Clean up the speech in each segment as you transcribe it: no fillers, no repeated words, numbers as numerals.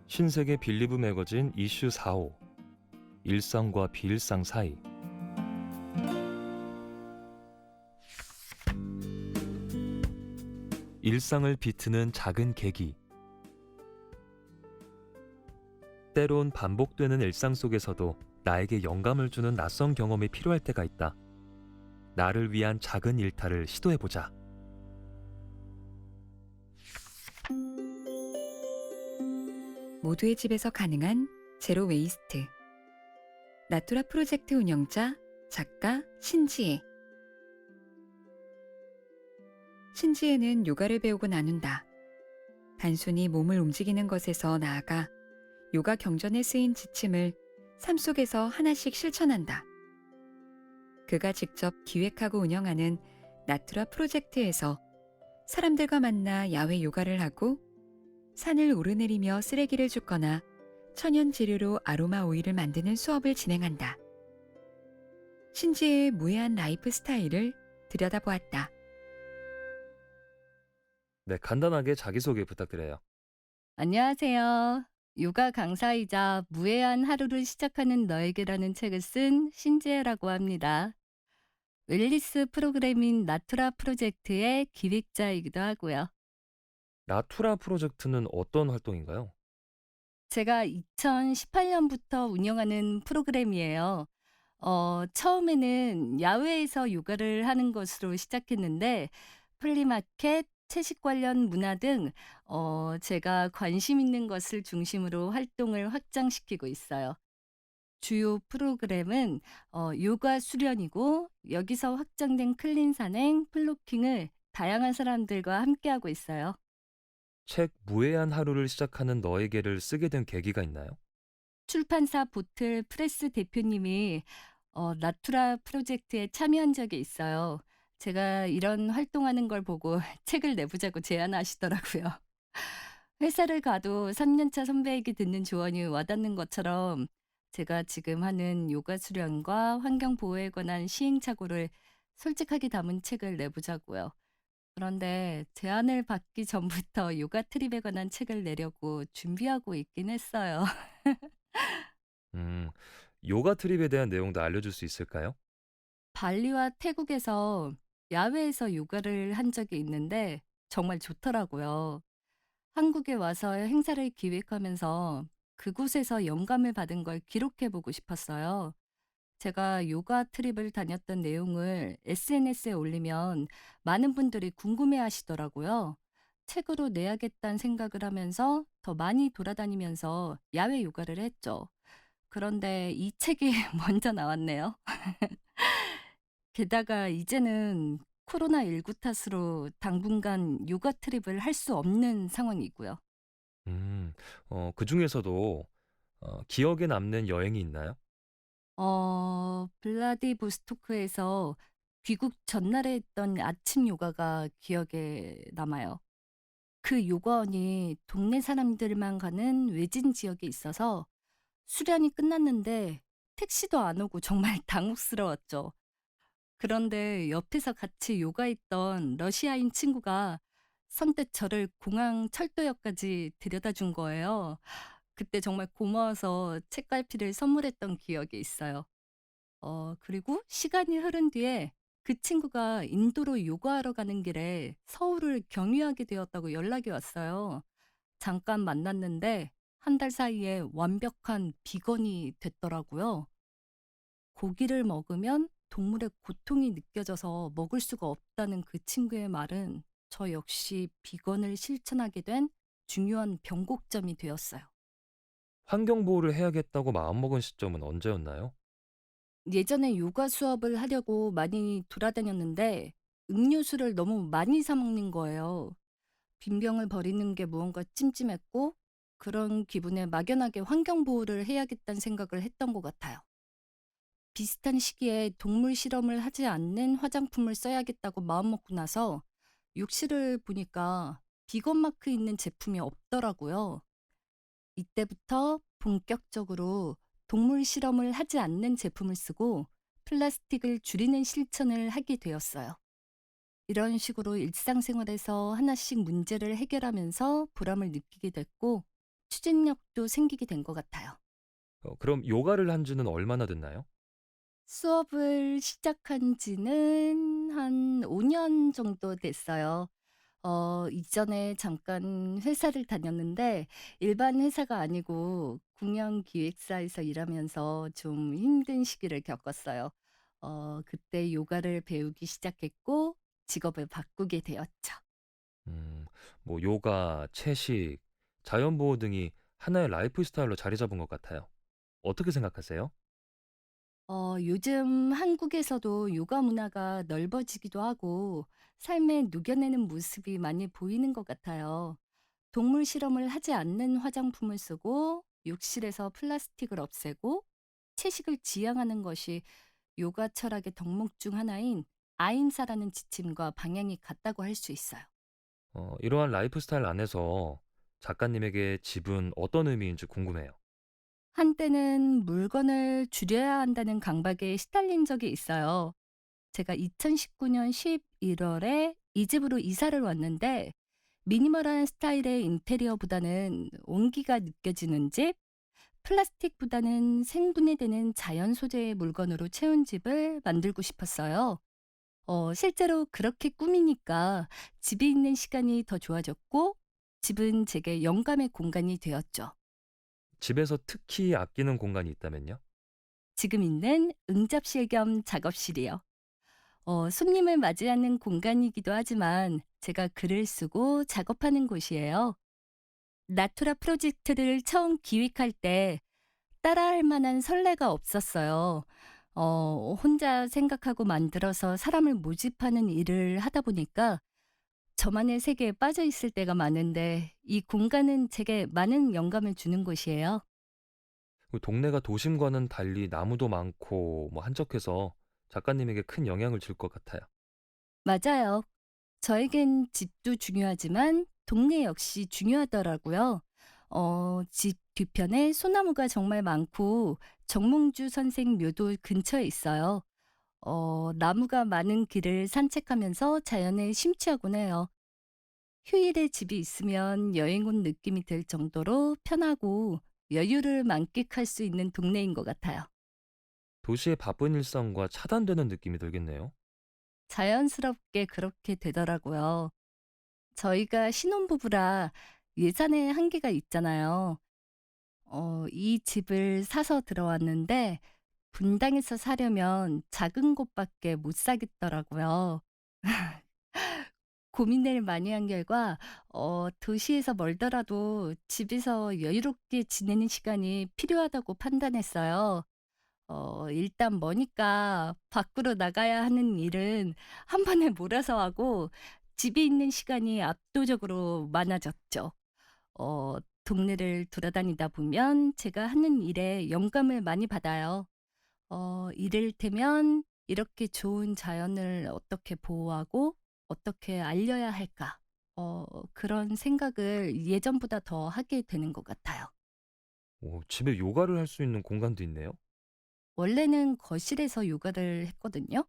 신세계 빌리브 매거진 이슈 4호 일상과 비일상 사이. 일상을 비트는 작은 계기. 때론 반복되는 일상 속에서도 나에게 영감을 주는 낯선 경험이 필요할 때가 있다. 나를 위한 작은 일탈을 시도해보자. 모두의 집에서 가능한 제로 웨이스트. 나투라 프로젝트 운영자 작가 신지혜. 신지혜는 요가를 배우고 나눈다. 단순히 몸을 움직이는 것에서 나아가 요가 경전에 쓰인 지침을 삶 속에서 하나씩 실천한다. 그가 직접 기획하고 운영하는 나투라 프로젝트에서 사람들과 만나 야외 요가를 하고 산을 오르내리며 쓰레기를 줍거나 천연 재료로 아로마 오일을 만드는 수업을 진행한다. 신지혜의 무해한 라이프 스타일을 들여다보았다. 네, 간단하게 자기소개 부탁드려요. 안녕하세요. 요가 강사이자 무해한 하루를 시작하는 너에게라는 책을 쓴 신지혜라고 합니다. 웰니스 프로그램인 나투라 프로젝트의 기획자이기도 하고요. 나투라 프로젝트는 어떤 활동인가요? 제가 2018년부터 운영하는 프로그램이에요. 처음에는 야외에서 요가를 하는 것으로 시작했는데 플리마켓, 채식 관련 문화 등 제가 관심 있는 것을 중심으로 활동을 확장시키고 있어요. 주요 프로그램은 요가 수련이고 여기서 확장된 클린 산행, 플로킹을 다양한 사람들과 함께하고 있어요. 책 무해한 하루를 시작하는 너에게를 쓰게 된 계기가 있나요? 출판사 보틀 프레스 대표님이 나투라 프로젝트에 참여한 적이 있어요. 제가 이런 활동하는 걸 보고 책을 내보자고 제안하시더라고요. 회사를 가도 3년차 선배에게 듣는 조언이 와닿는 것처럼 제가 지금 하는 요가 수련과 환경 보호에 관한 시행착오를 솔직하게 담은 책을 내보자고요. 그런데 제안을 받기 전부터 요가 트립에 관한 책을 내려고 준비하고 있긴 했어요. 음, 요가 트립에 대한 내용도 알려줄 수 있을까요? 발리와 태국에서 야외에서 요가를 한 적이 있는데 정말 좋더라고요. 한국에 와서 행사를 기획하면서 그곳에서 영감을 받은 걸 기록해 보고 싶었어요. 제가 요가 트립을 다녔던 내용을 SNS에 올리면 많은 분들이 궁금해 하시더라고요. 책으로 내야겠다는 생각을 하면서 더 많이 돌아다니면서 야외 요가를 했죠. 그런데 이 책이 먼저 나왔네요. 게다가 이제는 코로나19 탓으로 당분간 요가 트립을 할 수 없는 상황이고요. 그중에서도 기억에 남는 여행이 있나요? 블라디보스토크에서 귀국 전날에 했던 아침 요가가 기억에 남아요. 그 요가원이 동네 사람들만 가는 외진 지역에 있어서 수련이 끝났는데 택시도 안 오고 정말 당혹스러웠죠. 그런데 옆에서 같이 요가했던 러시아인 친구가 선뜻 저를 공항 철도역까지 데려다 준 거예요. 그때 정말 고마워서 책갈피를 선물했던 기억이 있어요. 그리고 시간이 흐른 뒤에 그 친구가 인도로 요가하러 가는 길에 서울을 경유하게 되었다고 연락이 왔어요. 잠깐 만났는데 한 달 사이에 완벽한 비건이 됐더라고요. 고기를 먹으면 동물의 고통이 느껴져서 먹을 수가 없다는 그 친구의 말은 저 역시 비건을 실천하게 된 중요한 변곡점이 되었어요. 환경 보호를 해야겠다고 마음먹은 시점은 언제였나요? 예전에 요가 수업을 하려고 많이 돌아다녔는데 음료수를 너무 많이 사 먹는 거예요. 빈병을 버리는 게 무언가 찜찜했고 그런 기분에 막연하게 환경 보호를 해야겠다는 생각을 했던 것 같아요. 비슷한 시기에 동물 실험을 하지 않는 화장품을 써야겠다고 마음먹고 나서 욕실을 보니까 비건 마크 있는 제품이 없더라고요. 이때부터 본격적으로 동물 실험을 하지 않는 제품을 쓰고 플라스틱을 줄이는 실천을 하게 되었어요. 이런 식으로 일상생활에서 하나씩 문제를 해결하면서 보람을 느끼게 됐고 추진력도 생기게 된 것 같아요. 그럼 요가를 한 지는 얼마나 됐나요? 수업을 시작한 지는 한 5년 정도 됐어요. 이전에 잠깐 회사를 다녔는데 일반 회사가 아니고 공연 기획사에서 일하면서 좀 힘든 시기를 겪었어요. 그때 요가를 배우기 시작했고 직업을 바꾸게 되었죠. 음, 뭐 요가, 채식, 자연보호 등이 하나의 라이프 스타일로 자리 잡은 것 같아요. 어떻게 생각하세요? 요즘 한국에서도 요가 문화가 넓어지기도 하고 삶에 녹여내는 모습이 많이 보이는 것 같아요. 동물 실험을 하지 않는 화장품을 쓰고 욕실에서 플라스틱을 없애고 채식을 지향하는 것이 요가 철학의 덕목 중 하나인 아임사라는 지침과 방향이 같다고 할 수 있어요. 이러한 라이프 스타일 안에서 작가님에게 집은 어떤 의미인지 궁금해요. 한때는 물건을 줄여야 한다는 강박에 시달린 적이 있어요. 제가 2019년 11월에 이 집으로 이사를 왔는데 미니멀한 스타일의 인테리어보다는 온기가 느껴지는 집, 플라스틱보다는 생분해되는 자연 소재의 물건으로 채운 집을 만들고 싶었어요. 실제로 그렇게 꾸미니까 집에 있는 시간이 더 좋아졌고 집은 제게 영감의 공간이 되었죠. 집에서 특히 아끼는 공간이 있다면요? 지금 있는 응접실 겸 작업실이요. 손님을 맞이하는 공간이기도 하지만 제가 글을 쓰고 작업하는 곳이에요. 나투라 프로젝트를 처음 기획할 때 따라할 만한 선례가 없었어요. 혼자 생각하고 만들어서 사람을 모집하는 일을 하다 보니까 저만의 세계에 빠져 있을 때가 많은데 이 공간은 제게 많은 영감을 주는 곳이에요. 그 동네가 도심과는 달리 나무도 많고 뭐 한적해서 작가님에게 큰 영향을 줄 것 같아요. 맞아요. 저에겐 집도 중요하지만 동네 역시 중요하더라고요. 집 뒤편에 소나무가 정말 많고 정몽주 선생 묘도 근처에 있어요. 나무가 많은 길을 산책하면서 자연에 심취하곤 해요. 휴일에 집이 있으면 여행 온 느낌이 들 정도로 편하고 여유를 만끽할 수 있는 동네인 것 같아요. 도시의 바쁜 일상과 차단되는 느낌이 들겠네요. 자연스럽게 그렇게 되더라고요. 저희가 신혼부부라 예산에 한계가 있잖아요. 이 집을 사서 들어왔는데 분당에서 사려면 작은 곳밖에 못 사겠더라고요. 고민을 많이 한 결과 도시에서 멀더라도 집에서 여유롭게 지내는 시간이 필요하다고 판단했어요. 일단 머니까 밖으로 나가야 하는 일은 한 번에 몰아서 하고 집에 있는 시간이 압도적으로 많아졌죠. 동네를 돌아다니다 보면 제가 하는 일에 영감을 많이 받아요. 이를테면 '이렇게 좋은 자연을 어떻게 보호하고 어떻게 알려야 할까?' 그런 생각을 예전보다 더 하게 되는 것 같아요. 집에 요가를 할 수 있는 공간도 있네요. 원래는 거실에서 요가를 했거든요.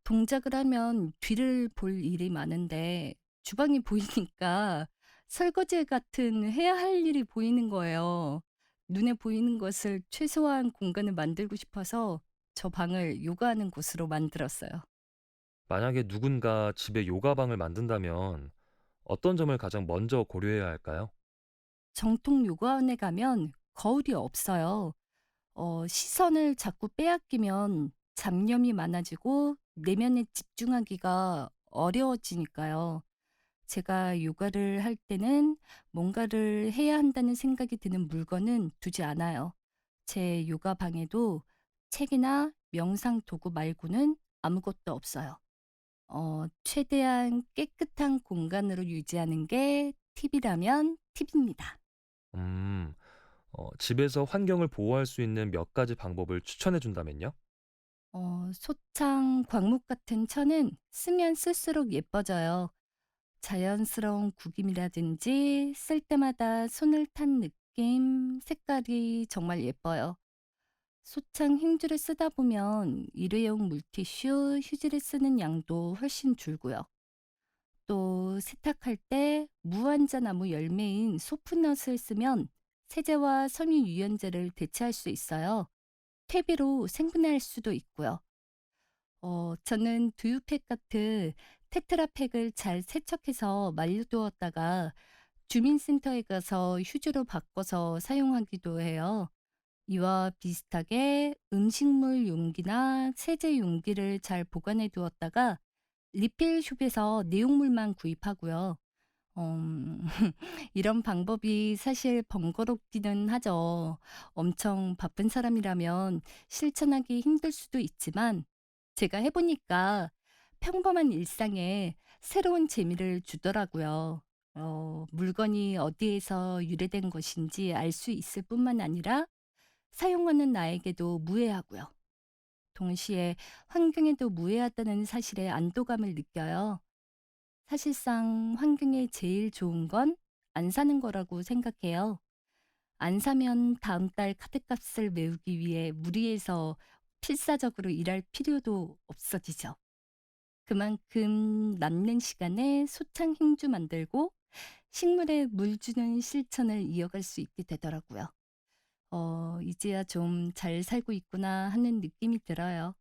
동작을 하면 뒤를 볼 일이 많은데 주방이 보이니까 설거지 같은 해야 할 일이 보이는 거예요. 눈에 보이는 것을 최소화한 공간을 만들고 싶어서 저 방을 요가하는 곳으로 만들었어요. 만약에 누군가 집에 요가방을 만든다면 어떤 점을 가장 먼저 고려해야 할까요? 정통 요가원에 가면 거울이 없어요. 시선을 자꾸 빼앗기면 잡념이 많아지고 내면에 집중하기가 어려워지니까요. 제가 요가를 할 때는 뭔가를 해야 한다는 생각이 드는 물건은 두지 않아요. 제 요가 방에도 책이나 명상 도구 말고는 아무것도 없어요. 최대한 깨끗한 공간으로 유지하는 게 팁이라면 팁입니다. 음, 집에서 환경을 보호할 수 있는 몇 가지 방법을 추천해 준다면요? 소창, 광목 같은 천은 쓰면 쓸수록 예뻐져요. 자연스러운 구김이라든지 쓸 때마다 손을 탄 느낌, 색깔이 정말 예뻐요. 소창 힘줄을 쓰다 보면 일회용 물티슈, 휴지를 쓰는 양도 훨씬 줄고요. 또 그리고 세탁할 때 무환자나무 열매인 소프넛을 쓰면 세제와 섬유 유연제를 대체할 수 있어요. 퇴비로 생분해할 수도 있고요. 저는 두유팩 같은 테트라팩을 잘 세척해서 말려두었다가 주민센터에 가서 휴지로 바꿔서 사용하기도 해요. 이와 비슷하게 음식물 용기나 세제 용기를 잘 보관해 두었다가 리필숍에서 내용물만 구입하고요. 이런 방법이 사실 번거롭기는 하죠. 엄청 바쁜 사람이라면 실천하기 힘들 수도 있지만 제가 해 보니까 평범한 일상에 새로운 재미를 주더라고요. 물건이 어디에서 유래된 것인지 알 수 있을 뿐만 아니라 사용하는 나에게도 무해하고요. 동시에 환경에도 무해하다는 사실에 안도감을 느껴요. 사실상 환경에 제일 좋은 건 안 사는 거라고 생각해요. 안 사면 다음 달 카드값을 메우기 위해 무리해서 필사적으로 일할 필요도 없어지죠. 그만큼 남는 시간에 소창 행주 만들고 식물에 물 주는 실천을 이어갈 수 있게 되더라고요. 이제야 좀 잘 살고 있구나 하는 느낌이 들어요.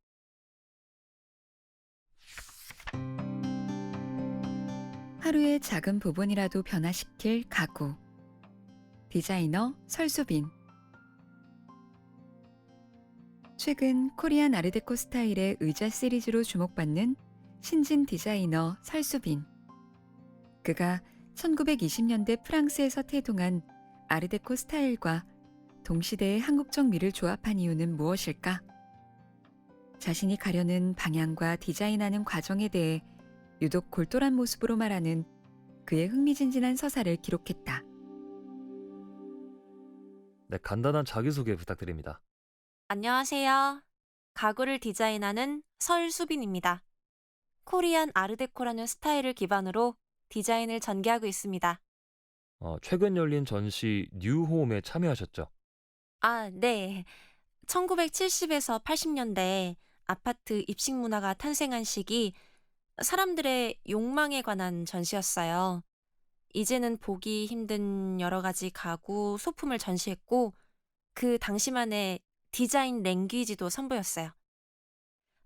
하루의 작은 부분이라도 변화시킬 가구. 디자이너 설수빈. 최근 코리안 아르데코 스타일의 의자 시리즈로 주목받는 신진 디자이너 설수빈. 그가 1920년대 프랑스에서 태동한 아르데코 스타일과 동시대의 한국적 미를 조합한 이유는 무엇일까? 자신이 가려는 방향과 디자인하는 과정에 대해 유독 골똘한 모습으로 말하는 그의 흥미진진한 서사를 기록했다. 네, 간단한 자기소개 부탁드립니다. 안녕하세요. 가구를 디자인하는 설수빈입니다. 코리안 아르데코라는 스타일을 기반으로 디자인을 전개하고 있습니다. 최근 열린 전시 뉴홈에 참여하셨죠? 아, 네. 1970에서 80년대 아파트 입식 문화가 탄생한 시기 사람들의 욕망에 관한 전시였어요. 이제는 보기 힘든 여러 가지 가구, 소품을 전시했고 그 당시만의 디자인 랭귀지도 선보였어요.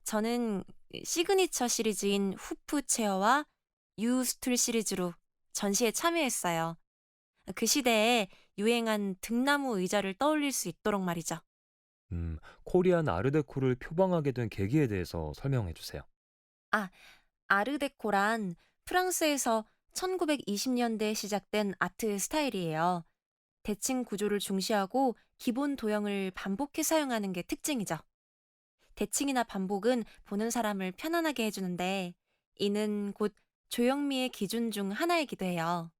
저는 시그니처 시리즈인 후프 체어와 유 스툴 시리즈로 전시에 참여했어요. 그 시대에 유행한 등나무 의자를 떠올릴 수 있도록 말이죠. 코리안 아르데코를 표방하게 된 계기에 대해서 설명해 주세요. 아르데코란 프랑스에서 1920년대에 시작된 아트 스타일이에요. 대칭 구조를 중시하고 기본 도형을 반복해 사용하는 게 특징이죠. 대칭이나 반복은 보는 사람을 편안하게 해주는데 이는 곧 조형미의 기준 중 하나이기도 해요.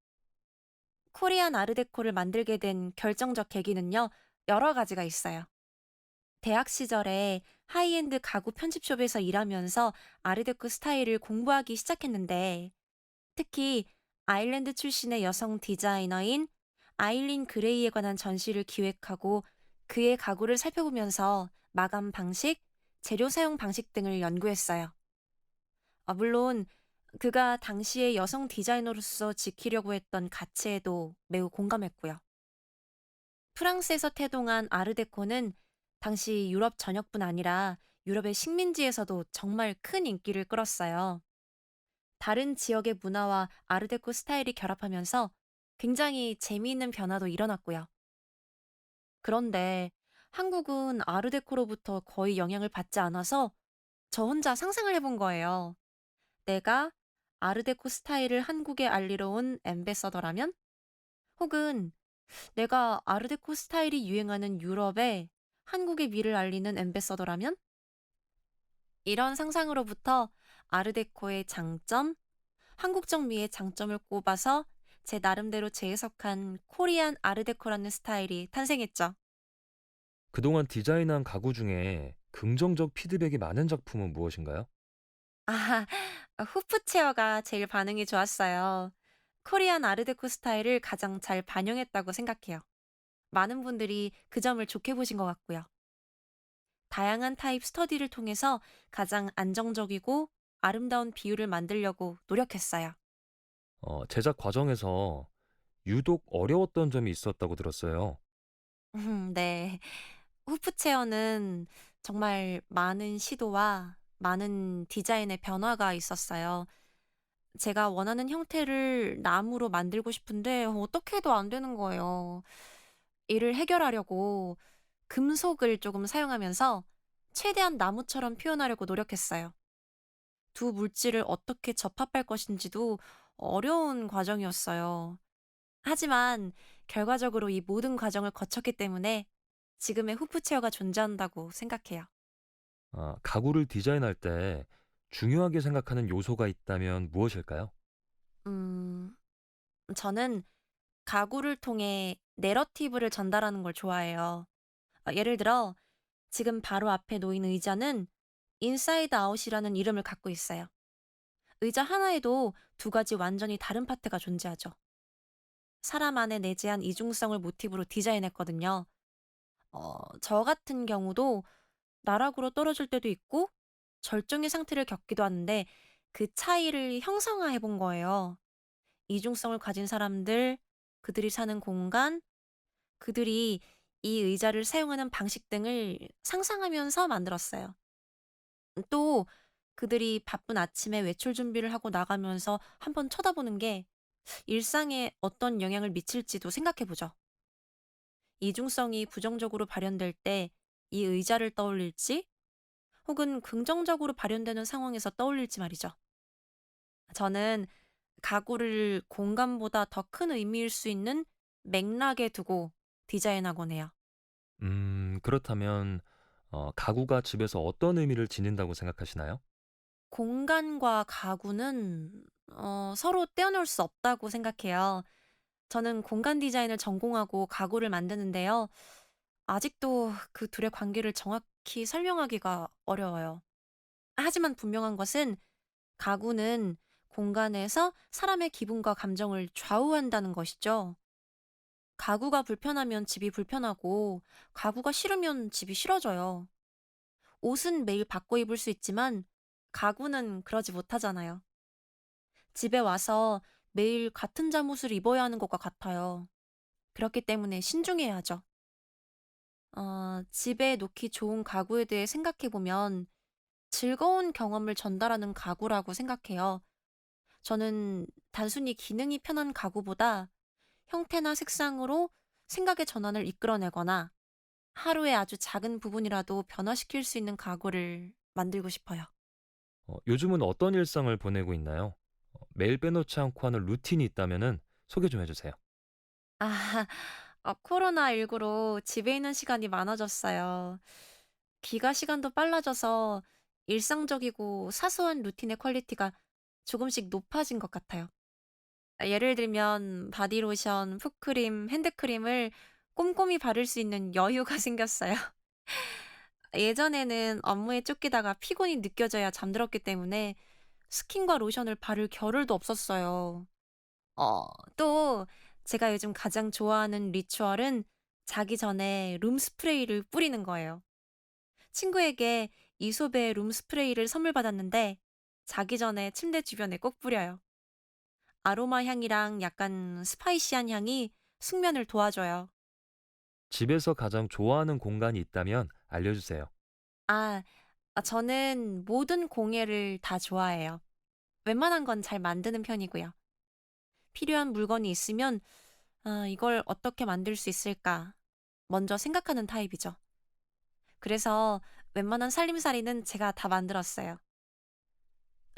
코리안 아르데코를 만들게 된 결정적 계기는요, 여러 가지가 있어요. 대학 시절에 하이엔드 가구 편집숍에서 일하면서 아르데코 스타일을 공부하기 시작했는데 특히 아일랜드 출신의 여성 디자이너인 아일린 그레이에 관한 전시를 기획하고 그의 가구를 살펴보면서 마감 방식, 재료 사용 방식 등을 연구했어요. 물론 그가 당시의 여성 디자이너로서 지키려고 했던 가치에도 매우 공감했고요. 프랑스에서 태동한 아르데코는 당시 유럽 전역뿐 아니라 유럽의 식민지에서도 정말 큰 인기를 끌었어요. 다른 지역의 문화와 아르데코 스타일이 결합하면서 굉장히 재미있는 변화도 일어났고요. 그런데 한국은 아르데코로부터 거의 영향을 받지 않아서 저 혼자 상상을 해본 거예요. 내가 아르데코 스타일을 한국에 알리러 온 앰베서더라면? 혹은 내가 아르데코 스타일이 유행하는 유럽에 한국의 미를 알리는 앰베서더라면? 이런 상상으로부터 아르데코의 장점, 한국적 미의 장점을 꼽아서 제 나름대로 재해석한 코리안 아르데코라는 스타일이 탄생했죠. 그동안 디자인한 가구 중에 긍정적 피드백이 많은 작품은 무엇인가요? 아, 후프 체어가 제일 반응이 좋았어요. 코리안 아르데코 스타일을 가장 잘 반영했다고 생각해요. 많은 분들이 그 점을 좋게 보신 것 같고요. 다양한 타입 스터디를 통해서 가장 안정적이고 아름다운 비율을 만들려고 노력했어요. 제작 과정에서 유독 어려웠던 점이 있었다고 들었어요. 네. 후프 체어는 정말 많은 시도와 많은 디자인의 변화가 있었어요. 제가 원하는 형태를 나무로 만들고 싶은데 어떻게 해도 안 되는 거예요. 이를 해결하려고 금속을 조금 사용하면서 최대한 나무처럼 표현하려고 노력했어요. 두 물질을 어떻게 접합할 것인지도 어려운 과정이었어요. 하지만 결과적으로 이 모든 과정을 거쳤기 때문에 지금의 후프 체어가 존재한다고 생각해요. 가구를 디자인할 때 중요하게 생각하는 요소가 있다면 무엇일까요? 음, 저는 가구를 통해 내러티브를 전달하는 걸 좋아해요. 예를 들어, 지금 바로 앞에 놓인 의자는 인사이드 아웃이라는 이름을 갖고 있어요. 의자 하나에도 두 가지 완전히 다른 파트가 존재하죠. 사람 안에 내재한 이중성을 모티브로 디자인했거든요. 저 같은 경우도 나락으로 떨어질 때도 있고 절정의 상태를 겪기도 하는데 그 차이를 형상화해 본 거예요. 이중성을 가진 사람들, 그들이 사는 공간, 그들이 이 의자를 사용하는 방식 등을 상상하면서 만들었어요. 또 그들이 바쁜 아침에 외출 준비를 하고 나가면서 한번 쳐다보는 게 일상에 어떤 영향을 미칠지도 생각해 보죠. 이중성이 부정적으로 발현될 때 이 의자를 떠올릴지 혹은 긍정적으로 발현되는 상황에서 떠올릴지 말이죠. 저는 가구를 공간보다 더 큰 의미일 수 있는 맥락에 두고 디자인하곤 해요. 그렇다면 가구가 집에서 어떤 의미를 지닌다고 생각하시나요? 공간과 가구는 서로 떼어놓을 수 없다고 생각해요. 저는 공간 디자인을 전공하고 가구를 만드는데요. 아직도 그 둘의 관계를 정확히 설명하기가 어려워요. 하지만 분명한 것은 가구는 공간에서 사람의 기분과 감정을 좌우한다는 것이죠. 가구가 불편하면 집이 불편하고, 가구가 싫으면 집이 싫어져요. 옷은 매일 바꿔 입을 수 있지만, 가구는 그러지 못하잖아요. 집에 와서 매일 같은 잠옷을 입어야 하는 것과 같아요. 그렇기 때문에 신중해야 하죠. 집에 놓기 좋은 가구에 대해 생각해 보면 즐거운 경험을 전달하는 가구라고 생각해요. 저는 단순히 기능이 편한 가구보다 형태나 색상으로 생각의 전환을 이끌어내거나 하루의 아주 작은 부분이라도 변화시킬 수 있는 가구를 만들고 싶어요. 요즘은 어떤 일상을 보내고 있나요? 매일 빼놓지 않고 하는 루틴이 있다면은 소개 좀 해주세요. 아, 코로나19로 집에 있는 시간이 많아졌어요. 귀가 시간도 빨라져서 일상적이고 사소한 루틴의 퀄리티가 조금씩 높아진 것 같아요. 예를 들면 바디로션, 풋크림, 핸드크림을 꼼꼼히 바를 수 있는 여유가 생겼어요. 예전에는 업무에 쫓기다가 피곤이 느껴져야 잠들었기 때문에 스킨과 로션을 바를 겨를도 없었어요. 또 제가 요즘 가장 좋아하는 리추얼은 자기 전에 룸 스프레이를 뿌리는 거예요. 친구에게 이솝의 룸 스프레이를 선물 받았는데 자기 전에 침대 주변에 꼭 뿌려요. 아로마 향이랑 약간 스파이시한 향이 숙면을 도와줘요. 집에서 가장 좋아하는 공간이 있다면 알려주세요. 아, 저는 모든 공예를 다 좋아해요. 웬만한 건 잘 만드는 편이고요. 필요한 물건이 있으면 이걸 어떻게 만들 수 있을까? 먼저 생각하는 타입이죠. 그래서 웬만한 살림살이는 제가 다 만들었어요.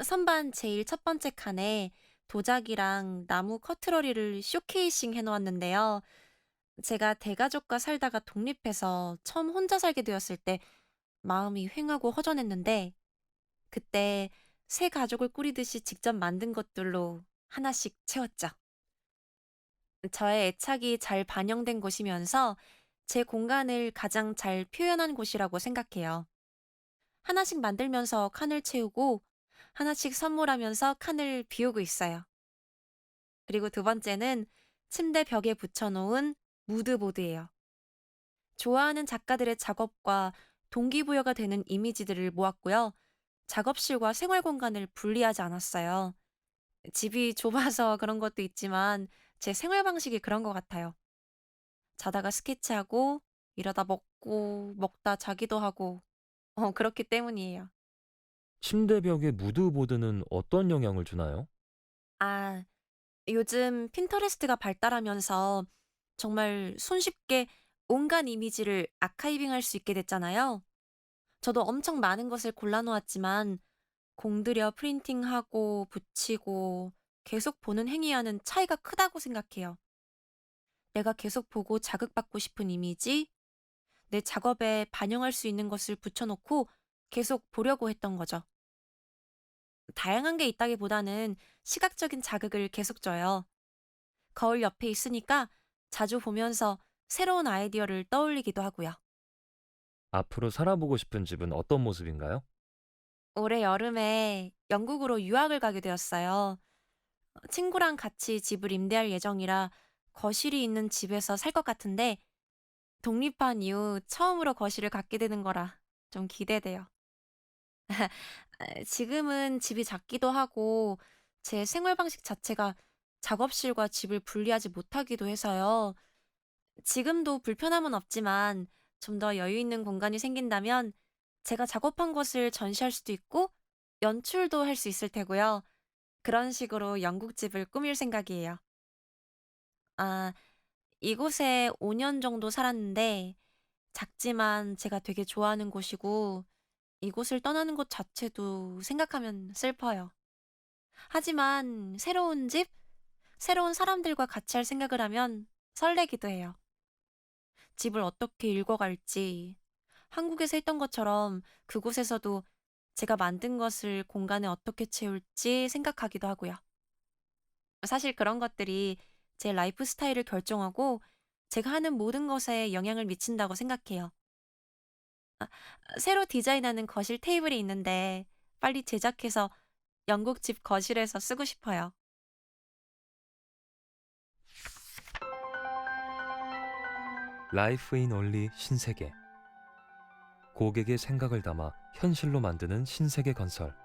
선반 제일 첫 번째 칸에 도자기랑 나무 커트러리를 쇼케이싱 해놓았는데요. 제가 대가족과 살다가 독립해서 처음 혼자 살게 되었을 때 마음이 휑하고 허전했는데 그때 새 가족을 꾸리듯이 직접 만든 것들로 하나씩 채웠죠. 저의 애착이 잘 반영된 곳이면서 제 공간을 가장 잘 표현한 곳이라고 생각해요. 하나씩 만들면서 칸을 채우고 하나씩 선물하면서 칸을 비우고 있어요. 그리고 두 번째는 침대 벽에 붙여놓은 무드보드예요. 좋아하는 작가들의 작업과 동기부여가 되는 이미지들을 모았고요. 작업실과 생활 공간을 분리하지 않았어요. 집이 좁아서 그런 것도 있지만 제 생활 방식이 그런 것 같아요. 자다가 스케치하고 일하다 먹고 먹다 자기도 하고 그렇기 때문이에요. 침대 벽에 무드보드는 어떤 영향을 주나요? 아, 요즘 핀터레스트가 발달하면서 정말 손쉽게 온갖 이미지를 아카이빙할 수 있게 됐잖아요. 저도 엄청 많은 것을 골라 놓았지만 공들여 프린팅하고 붙이고 계속 보는 행위와는 차이가 크다고 생각해요. 내가 계속 보고 자극받고 싶은 이미지, 내 작업에 반영할 수 있는 것을 붙여놓고 계속 보려고 했던 거죠. 다양한 게 있다기보다는 시각적인 자극을 계속 줘요. 거울 옆에 있으니까 자주 보면서 새로운 아이디어를 떠올리기도 하고요. 앞으로 살아보고 싶은 집은 어떤 모습인가요? 올해 여름에 영국으로 유학을 가게 되었어요. 친구랑 같이 집을 임대할 예정이라 거실이 있는 집에서 살 것 같은데 독립한 이후 처음으로 거실을 갖게 되는 거라 좀 기대돼요. 지금은 집이 작기도 하고 제 생활 방식 자체가 작업실과 집을 분리하지 못하기도 해서요. 지금도 불편함은 없지만 좀 더 여유 있는 공간이 생긴다면 제가 작업한 것을 전시할 수도 있고 연출도 할 수 있을 테고요. 그런 식으로 영국집을 꾸밀 생각이에요. 아, 이곳에 5년 정도 살았는데 작지만 제가 되게 좋아하는 곳이고 이곳을 떠나는 것 자체도 생각하면 슬퍼요. 하지만 새로운 집, 새로운 사람들과 같이 할 생각을 하면 설레기도 해요. 집을 어떻게 읽어갈지, 한국에서 했던 것처럼 그곳에서도 제가 만든 것을 공간에 어떻게 채울지 생각하기도 하고요. 사실 그런 것들이 제 라이프 스타일을 결정하고 제가 하는 모든 것에 영향을 미친다고 생각해요. 새로 디자인하는 거실 테이블이 있는데 빨리 제작해서 영국 집 거실에서 쓰고 싶어요. 라이프 인 올리 신세계. 고객의 생각을 담아 현실로 만드는 신세계 건설.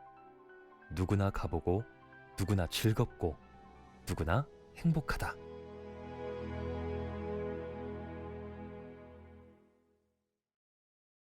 누구나 가보고 누구나 즐겁고 누구나 행복하다.